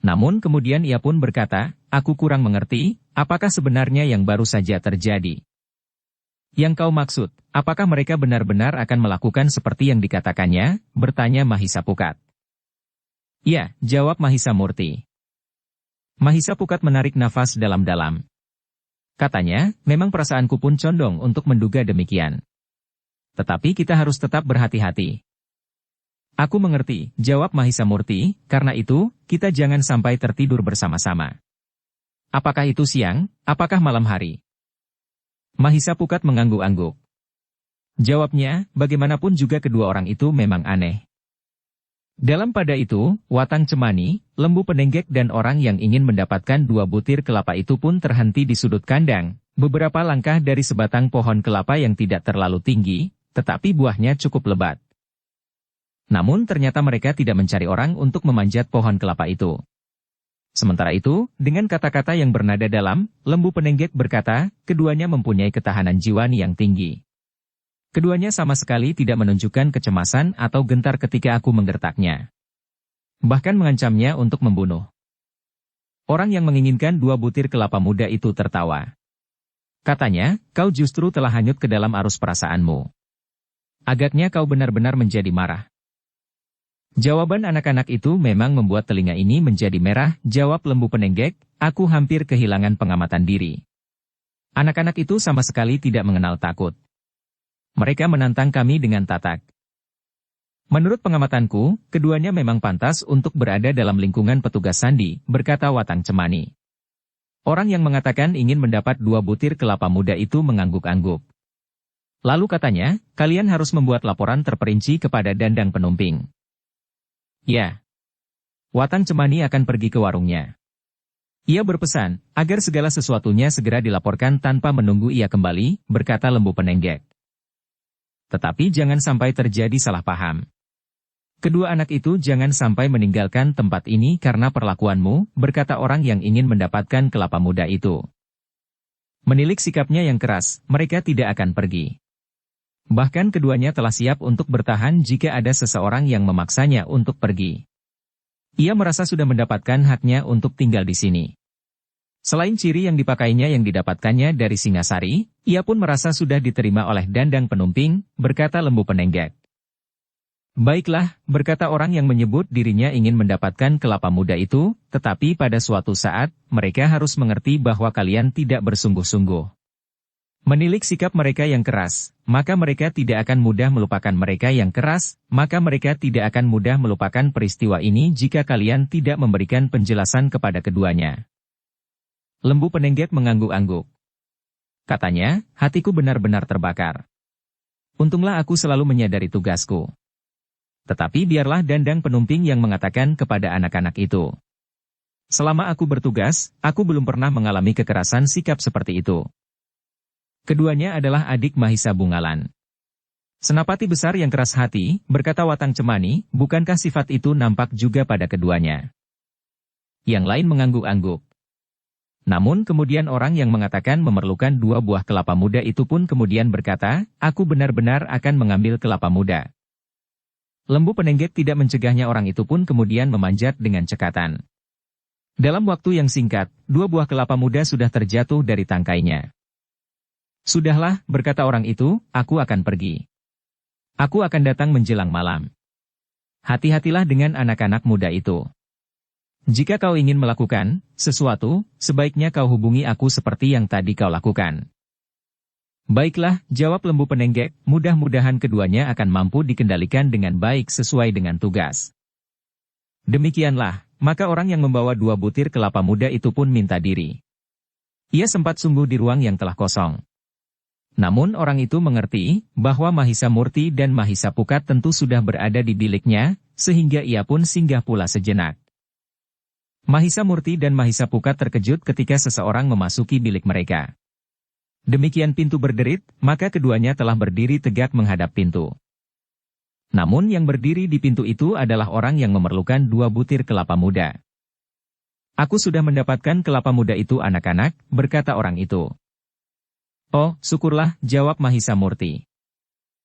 Namun kemudian ia pun berkata, aku kurang mengerti, apakah sebenarnya yang baru saja terjadi. Yang kau maksud, apakah mereka benar-benar akan melakukan seperti yang dikatakannya, bertanya Mahisa Pukat. Ya, jawab Mahisa Murti. Mahisa Pukat menarik nafas dalam-dalam. Katanya, memang perasaanku pun condong untuk menduga demikian. Tetapi kita harus tetap berhati-hati. Aku mengerti, jawab Mahisa Murti, karena itu, kita jangan sampai tertidur bersama-sama. Apakah itu siang, apakah malam hari? Mahisa Pukat mengangguk-angguk. Jawabnya, bagaimanapun juga kedua orang itu memang aneh. Dalam pada itu, Watang Cemani, lembu penenggek dan orang yang ingin mendapatkan 2 butir kelapa itu pun terhenti di sudut kandang, beberapa langkah dari sebatang pohon kelapa yang tidak terlalu tinggi, tetapi buahnya cukup lebat. Namun ternyata mereka tidak mencari orang untuk memanjat pohon kelapa itu. Sementara itu, dengan kata-kata yang bernada dalam, lembu penenggek berkata, keduanya mempunyai ketahanan jiwa yang tinggi. Keduanya sama sekali tidak menunjukkan kecemasan atau gentar ketika aku menggertaknya. Bahkan mengancamnya untuk membunuh. Orang yang menginginkan 2 butir kelapa muda itu tertawa. Katanya, kau justru telah hanyut ke dalam arus perasaanmu. Agaknya kau benar-benar menjadi marah. Jawaban anak-anak itu memang membuat telinga ini menjadi merah, jawab lembu penenggek, aku hampir kehilangan pengamatan diri. Anak-anak itu sama sekali tidak mengenal takut. Mereka menantang kami dengan tatak. Menurut pengamatanku, keduanya memang pantas untuk berada dalam lingkungan petugas sandi, berkata Watang Cemani. Orang yang mengatakan ingin mendapat 2 butir kelapa muda itu mengangguk-angguk. Lalu katanya, kalian harus membuat laporan terperinci kepada Dandang Penumping. Ya. Watang Cemani akan pergi ke warungnya. Ia berpesan, agar segala sesuatunya segera dilaporkan tanpa menunggu ia kembali, berkata lembu penenggek. Tetapi jangan sampai terjadi salah paham. Kedua anak itu jangan sampai meninggalkan tempat ini karena perlakuanmu, berkata orang yang ingin mendapatkan kelapa muda itu. Menilik sikapnya yang keras, mereka tidak akan pergi. Bahkan keduanya telah siap untuk bertahan jika ada seseorang yang memaksanya untuk pergi. Ia merasa sudah mendapatkan haknya untuk tinggal di sini. Selain ciri yang dipakainya yang didapatkannya dari Singasari, ia pun merasa sudah diterima oleh Dandang Penumping, berkata lembu penenggek. Baiklah, berkata orang yang menyebut dirinya ingin mendapatkan kelapa muda itu, tetapi pada suatu saat, mereka harus mengerti bahwa kalian tidak bersungguh-sungguh. Menilik sikap mereka yang keras, maka mereka tidak akan mudah melupakan mereka yang keras, maka mereka tidak akan mudah melupakan peristiwa ini jika kalian tidak memberikan penjelasan kepada keduanya. Lembu penenggek mengangguk-angguk. Katanya, hatiku benar-benar terbakar. Untunglah aku selalu menyadari tugasku. Tetapi biarlah Dandang Penumping yang mengatakan kepada anak-anak itu. Selama aku bertugas, aku belum pernah mengalami kekerasan sikap seperti itu. Keduanya adalah adik Mahisa Bungalan. Senapati besar yang keras hati, berkata Watang Cemani, bukankah sifat itu nampak juga pada keduanya? Yang lain mengangguk-angguk. Namun kemudian orang yang mengatakan memerlukan 2 buah kelapa muda itu pun kemudian berkata, aku benar-benar akan mengambil kelapa muda. Lembu penenggek tidak mencegahnya orang itu pun kemudian memanjat dengan cekatan. Dalam waktu yang singkat, 2 buah kelapa muda sudah terjatuh dari tangkainya. Sudahlah, berkata orang itu, aku akan pergi. Aku akan datang menjelang malam. Hati-hatilah dengan anak-anak muda itu. Jika kau ingin melakukan sesuatu, sebaiknya kau hubungi aku seperti yang tadi kau lakukan. Baiklah, jawab lembu penenggek, mudah-mudahan keduanya akan mampu dikendalikan dengan baik sesuai dengan tugas. Demikianlah, maka orang yang membawa 2 butir kelapa muda itu pun minta diri. Ia sempat sungguh di ruang yang telah kosong. Namun orang itu mengerti bahwa Mahisa Murti dan Mahisa Pukat tentu sudah berada di biliknya, sehingga ia pun singgah pula sejenak. Mahisa Murti dan Mahisa Pukat terkejut ketika seseorang memasuki bilik mereka. Demikian pintu berderit, maka keduanya telah berdiri tegak menghadap pintu. Namun yang berdiri di pintu itu adalah orang yang memerlukan 2 butir kelapa muda. Aku sudah mendapatkan kelapa muda itu anak-anak, berkata orang itu. Oh, syukurlah, jawab Mahisa Murti.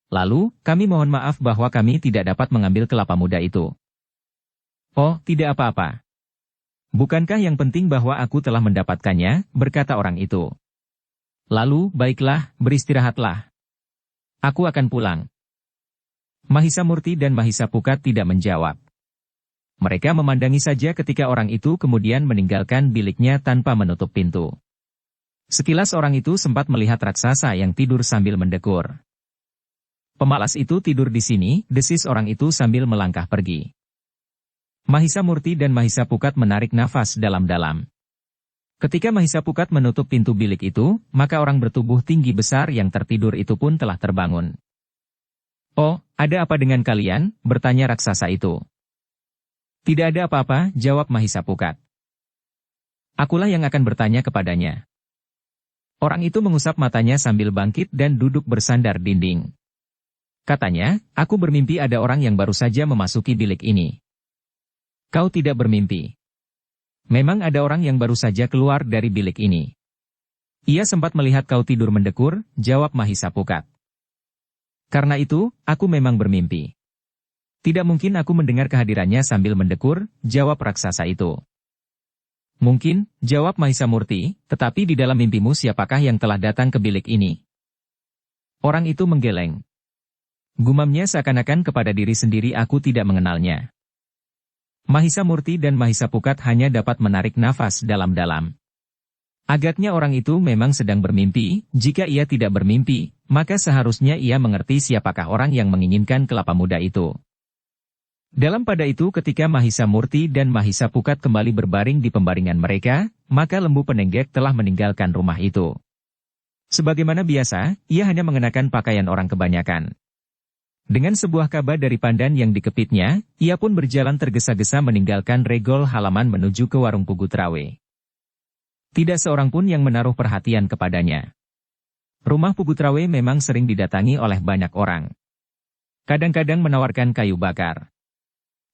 Lalu, kami mohon maaf bahwa kami tidak dapat mengambil kelapa muda itu. Oh, tidak apa-apa. Bukankah yang penting bahwa aku telah mendapatkannya, berkata orang itu. Lalu, baiklah, beristirahatlah. Aku akan pulang. Mahisa Murti dan Mahisa Pukat tidak menjawab. Mereka memandangi saja ketika orang itu kemudian meninggalkan biliknya tanpa menutup pintu. Sekilas orang itu sempat melihat raksasa yang tidur sambil mendekur. Pemalas itu tidur di sini, desis orang itu sambil melangkah pergi. Mahisa Murti dan Mahisa Pukat menarik nafas dalam-dalam. Ketika Mahisa Pukat menutup pintu bilik itu, maka orang bertubuh tinggi besar yang tertidur itu pun telah terbangun. Oh, ada apa dengan kalian? Bertanya raksasa itu. Tidak ada apa-apa, jawab Mahisa Pukat. Akulah yang akan bertanya kepadanya. Orang itu mengusap matanya sambil bangkit dan duduk bersandar dinding. Katanya, aku bermimpi ada orang yang baru saja memasuki bilik ini. Kau tidak bermimpi. Memang ada orang yang baru saja keluar dari bilik ini. Ia sempat melihat kau tidur mendekur, jawab Mahisa Pukat. Karena itu, aku memang bermimpi. Tidak mungkin aku mendengar kehadirannya sambil mendekur, jawab raksasa itu. Mungkin, jawab Mahisa Murti, tetapi di dalam mimpimu siapakah yang telah datang ke bilik ini? Orang itu menggeleng. Gumamnya seakan-akan kepada diri sendiri aku tidak mengenalnya. Mahisa Murti dan Mahisa Pukat hanya dapat menarik nafas dalam-dalam. Agaknya orang itu memang sedang bermimpi, jika ia tidak bermimpi, maka seharusnya ia mengerti siapakah orang yang menginginkan kelapa muda itu. Dalam pada itu ketika Mahisa Murti dan Mahisa Pukat kembali berbaring di pembaringan mereka, maka lembu penenggek telah meninggalkan rumah itu. Sebagaimana biasa, ia hanya mengenakan pakaian orang kebanyakan. Dengan sebuah kaba dari pandan yang dikepitnya, ia pun berjalan tergesa-gesa meninggalkan regol halaman menuju ke warung Pugu Trawe. Tidak seorang pun yang menaruh perhatian kepadanya. Rumah Pugu Trawe memang sering didatangi oleh banyak orang. Kadang-kadang menawarkan kayu bakar.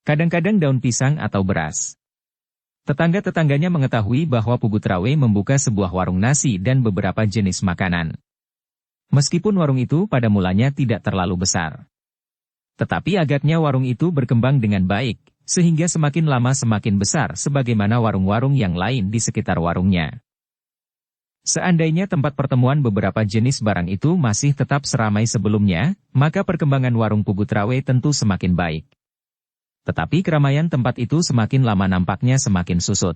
Kadang-kadang daun pisang atau beras. Tetangga-tetangganya mengetahui bahwa Pugu Trawe membuka sebuah warung nasi dan beberapa jenis makanan. Meskipun warung itu pada mulanya tidak terlalu besar. Tetapi agaknya warung itu berkembang dengan baik, sehingga semakin lama semakin besar sebagaimana warung-warung yang lain di sekitar warungnya. Seandainya tempat pertemuan beberapa jenis barang itu masih tetap seramai sebelumnya, maka perkembangan warung Pugu Trawe tentu semakin baik. Tetapi keramaian tempat itu semakin lama nampaknya semakin susut.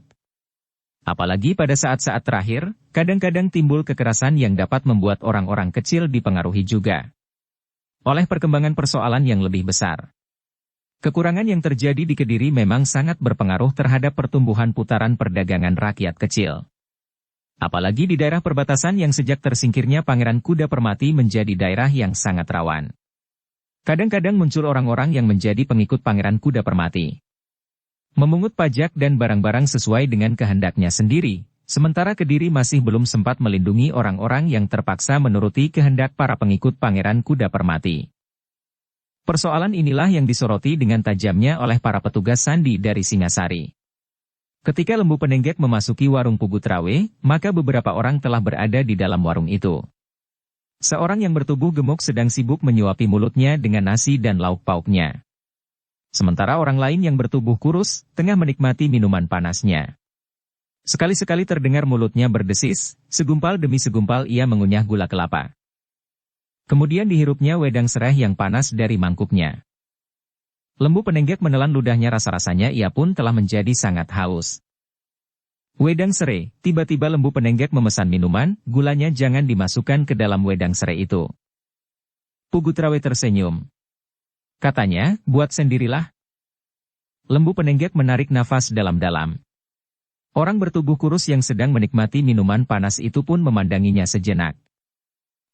Apalagi pada saat-saat terakhir, kadang-kadang timbul kekerasan yang dapat membuat orang-orang kecil dipengaruhi juga oleh perkembangan persoalan yang lebih besar. Kekurangan yang terjadi di Kediri memang sangat berpengaruh terhadap pertumbuhan putaran perdagangan rakyat kecil. Apalagi di daerah perbatasan yang sejak tersingkirnya Pangeran Kuda Permati menjadi daerah yang sangat rawan. Kadang-kadang muncul orang-orang yang menjadi pengikut Pangeran Kuda Permati. Memungut pajak dan barang-barang sesuai dengan kehendaknya sendiri, sementara Kediri masih belum sempat melindungi orang-orang yang terpaksa menuruti kehendak para pengikut Pangeran Kuda Permati. Persoalan inilah yang disoroti dengan tajamnya oleh para petugas sandi dari Singasari. Ketika lembu penenggek memasuki warung Pugu Trawe, maka beberapa orang telah berada di dalam warung itu. Seorang yang bertubuh gemuk sedang sibuk menyuapi mulutnya dengan nasi dan lauk pauknya. Sementara orang lain yang bertubuh kurus, tengah menikmati minuman panasnya. Sekali-sekali terdengar mulutnya berdesis, segumpal demi segumpal ia mengunyah gula kelapa. Kemudian dihirupnya wedang serai yang panas dari mangkuknya. Lembu penenggek menelan ludahnya rasa-rasanya ia pun telah menjadi sangat haus. Wedang serai, tiba-tiba lembu penenggek memesan minuman, gulanya jangan dimasukkan ke dalam wedang serai itu. Pugu Trawe tersenyum. Katanya, buat sendirilah. lembu penenggek menarik nafas dalam-dalam. Orang bertubuh kurus yang sedang menikmati minuman panas itu pun memandanginya sejenak.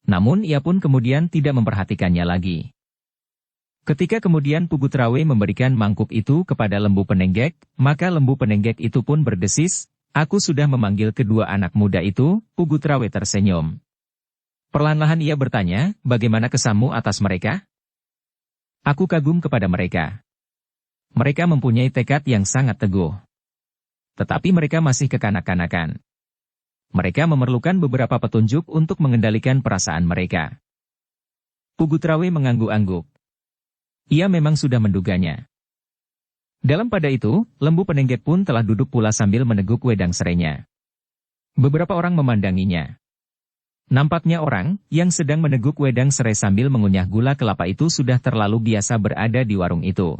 Namun ia pun kemudian tidak memperhatikannya lagi. Ketika kemudian Pugutrawe memberikan mangkuk itu kepada lembu penenggek, maka lembu penenggek itu pun berdesis, "Aku sudah memanggil kedua anak muda itu." Pugutrawe tersenyum. Perlahan-lahan ia bertanya, "Bagaimana kesanmu atas mereka?" "Aku kagum kepada mereka. Mereka mempunyai tekad yang sangat teguh. Tetapi mereka masih kekanak-kanakan. Mereka memerlukan beberapa petunjuk untuk mengendalikan perasaan mereka." Pugutrawe mengangguk-angguk. Ia memang sudah menduganya. Dalam pada itu, lembu penenggek pun telah duduk pula sambil meneguk wedang serainya. Beberapa orang memandanginya. Nampaknya orang yang sedang meneguk wedang serai sambil mengunyah gula kelapa itu sudah terlalu biasa berada di warung itu.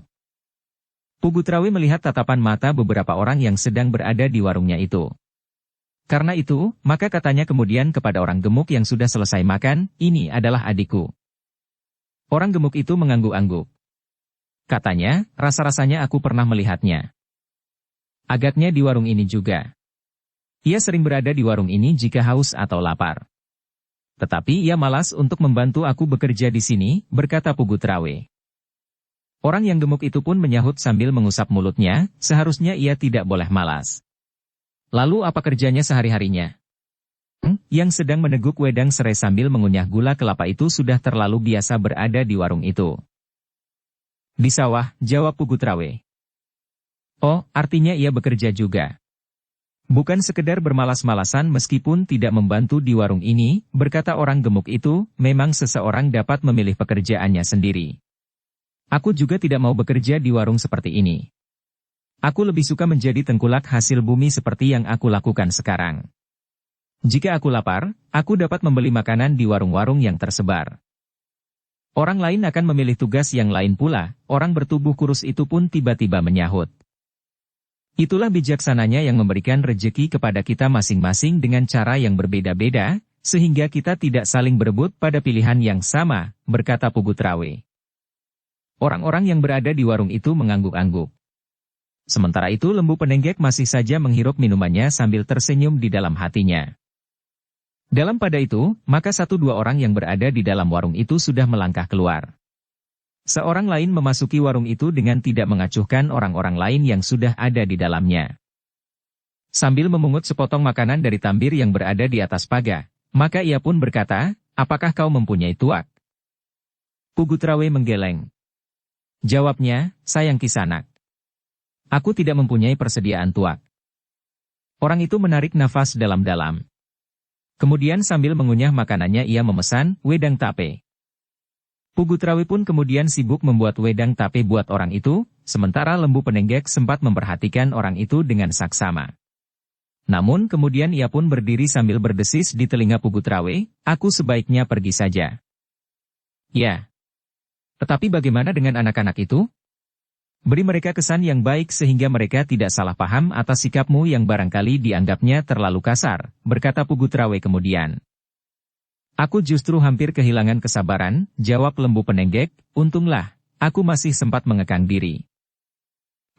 Pugutrawe melihat tatapan mata beberapa orang yang sedang berada di warungnya itu. Karena itu, maka katanya kemudian kepada orang gemuk yang sudah selesai makan, "Ini adalah adikku." Orang gemuk itu mengangguk-angguk. Katanya, "Rasa-rasanya aku pernah melihatnya. Agaknya di warung ini juga. Ia sering berada di warung ini jika haus atau lapar. Tetapi ia malas untuk membantu aku bekerja di sini," berkata Pugutrawe. Orang yang gemuk itu pun menyahut sambil mengusap mulutnya, seharusnya ia tidak boleh malas. Lalu apa kerjanya sehari-harinya? Yang sedang meneguk wedang serai sambil mengunyah gula kelapa itu sudah terlalu biasa berada di warung itu. "Di sawah," jawab Pugutrawe. "Oh, artinya ia bekerja juga. Bukan sekedar bermalas-malasan meskipun tidak membantu di warung ini," berkata orang gemuk itu. "Memang seseorang dapat memilih pekerjaannya sendiri. Aku juga tidak mau bekerja di warung seperti ini. Aku lebih suka menjadi tengkulak hasil bumi seperti yang aku lakukan sekarang. Jika aku lapar, aku dapat membeli makanan di warung-warung yang tersebar. Orang lain akan memilih tugas yang lain pula." Orang bertubuh kurus itu pun tiba-tiba menyahut. "Itulah bijaksananya yang memberikan rejeki kepada kita masing-masing dengan cara yang berbeda-beda, sehingga kita tidak saling berebut pada pilihan yang sama," berkata Pugutrawe. Orang-orang yang berada di warung itu mengangguk-angguk. Sementara itu lembu penenggek masih saja menghirup minumannya sambil tersenyum di dalam hatinya. Dalam pada itu, maka satu dua orang yang berada di dalam warung itu sudah melangkah keluar. Seorang lain memasuki warung itu dengan tidak mengacuhkan orang-orang lain yang sudah ada di dalamnya. Sambil memungut sepotong makanan dari tambir yang berada di atas paga, maka ia pun berkata, "Apakah kau mempunyai tuak?" Pugutrawe menggeleng. Jawabnya, "Sayang Kisanak. Aku tidak mempunyai persediaan tuak." Orang itu menarik nafas dalam-dalam. Kemudian sambil mengunyah makanannya ia memesan wedang tape. Pugutrawe pun kemudian sibuk membuat wedang tape buat orang itu, sementara lembu penenggek sempat memperhatikan orang itu dengan saksama. Namun kemudian ia pun berdiri sambil berdesis di telinga Pugutrawe, "Aku sebaiknya pergi saja." "Ya. Tetapi bagaimana dengan anak-anak itu? Beri mereka kesan yang baik sehingga mereka tidak salah paham atas sikapmu yang barangkali dianggapnya terlalu kasar," berkata Pugutrawe kemudian. "Aku justru hampir kehilangan kesabaran," jawab lembu penenggek, "untunglah, aku masih sempat mengekang diri."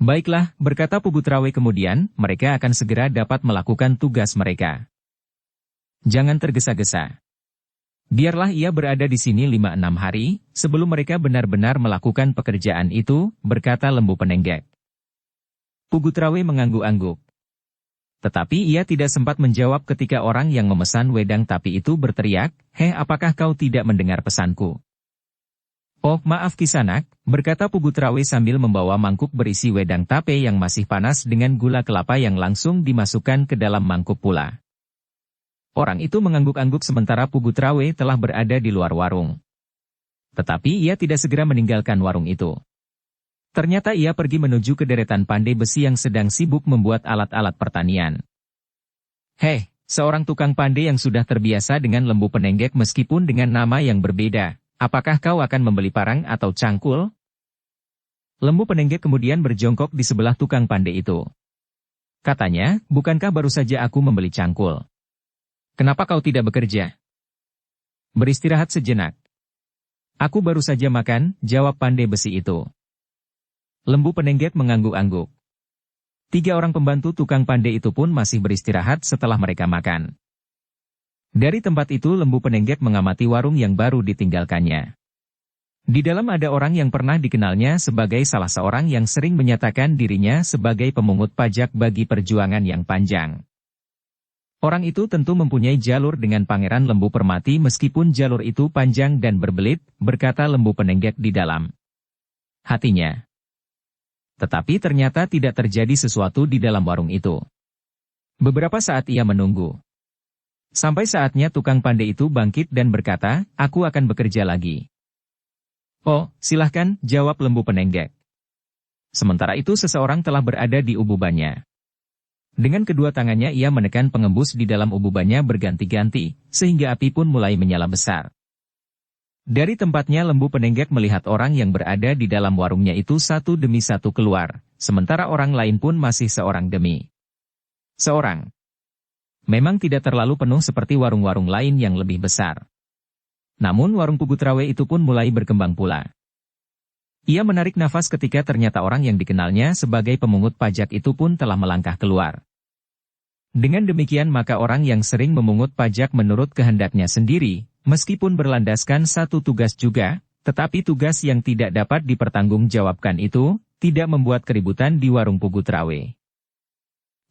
"Baiklah," berkata Pugutrawe kemudian, "mereka akan segera dapat melakukan tugas mereka. Jangan tergesa-gesa. Biarlah ia berada di sini 5-6 hari, sebelum mereka benar-benar melakukan pekerjaan itu," berkata lembu penenggek. Pugutrawe mengangguk-angguk. Tetapi ia tidak sempat menjawab ketika orang yang memesan wedang tape itu berteriak, "Heh, apakah kau tidak mendengar pesanku?" "Oh, maaf Kisanak," berkata Pugutrawe sambil membawa mangkuk berisi wedang tape yang masih panas dengan gula kelapa yang langsung dimasukkan ke dalam mangkuk pula. Orang itu mengangguk-angguk sementara Pugutrawe telah berada di luar warung. Tetapi ia tidak segera meninggalkan warung itu. Ternyata ia pergi menuju ke deretan pandai besi yang sedang sibuk membuat alat-alat pertanian. "Hei, seorang tukang pandai yang sudah terbiasa dengan lembu penenggek meskipun dengan nama yang berbeda, apakah kau akan membeli parang atau cangkul?" Lembu penenggek kemudian berjongkok di sebelah tukang pandai itu. Katanya, "Bukankah baru saja aku membeli cangkul? Kenapa kau tidak bekerja? Beristirahat sejenak." "Aku baru saja makan," jawab pandai besi itu. Lembu Penenggek mengangguk-angguk. 3 orang pembantu tukang pandai itu pun masih beristirahat setelah mereka makan. Dari tempat itu Lembu Penenggek mengamati warung yang baru ditinggalkannya. Di dalam ada orang yang pernah dikenalnya sebagai salah seorang yang sering menyatakan dirinya sebagai pemungut pajak bagi perjuangan yang panjang. Orang itu tentu mempunyai jalur dengan Pangeran Lembu Permati meskipun jalur itu panjang dan berbelit, berkata Lembu Penenggek di dalam hatinya. Tetapi ternyata tidak terjadi sesuatu di dalam warung itu. Beberapa saat ia menunggu. Sampai saatnya tukang pandai itu bangkit dan berkata, "Aku akan bekerja lagi." "Oh, silahkan," jawab Lembu Penenggek. Sementara itu seseorang telah berada di ububannya. Dengan kedua tangannya ia menekan pengembus di dalam ububannya berganti-ganti, sehingga api pun mulai menyala besar. Dari tempatnya Lembu Penenggek melihat orang yang berada di dalam warungnya itu satu demi satu keluar, sementara orang lain pun masih seorang demi seorang. Memang tidak terlalu penuh seperti warung-warung lain yang lebih besar. Namun warung Pugu Trawe itu pun mulai berkembang pula. Ia menarik nafas ketika ternyata orang yang dikenalnya sebagai pemungut pajak itu pun telah melangkah keluar. Dengan demikian maka orang yang sering memungut pajak menurut kehendaknya sendiri, meskipun berlandaskan satu tugas juga, tetapi tugas yang tidak dapat dipertanggungjawabkan itu, tidak membuat keributan di warung Pugu Trawe.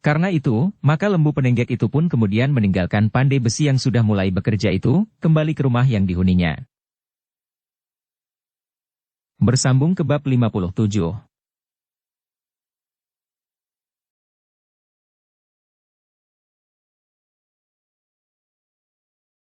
Karena itu, maka Lembu Penenggek itu pun kemudian meninggalkan pandai besi yang sudah mulai bekerja itu, kembali ke rumah yang dihuninya. Bersambung ke bab 57.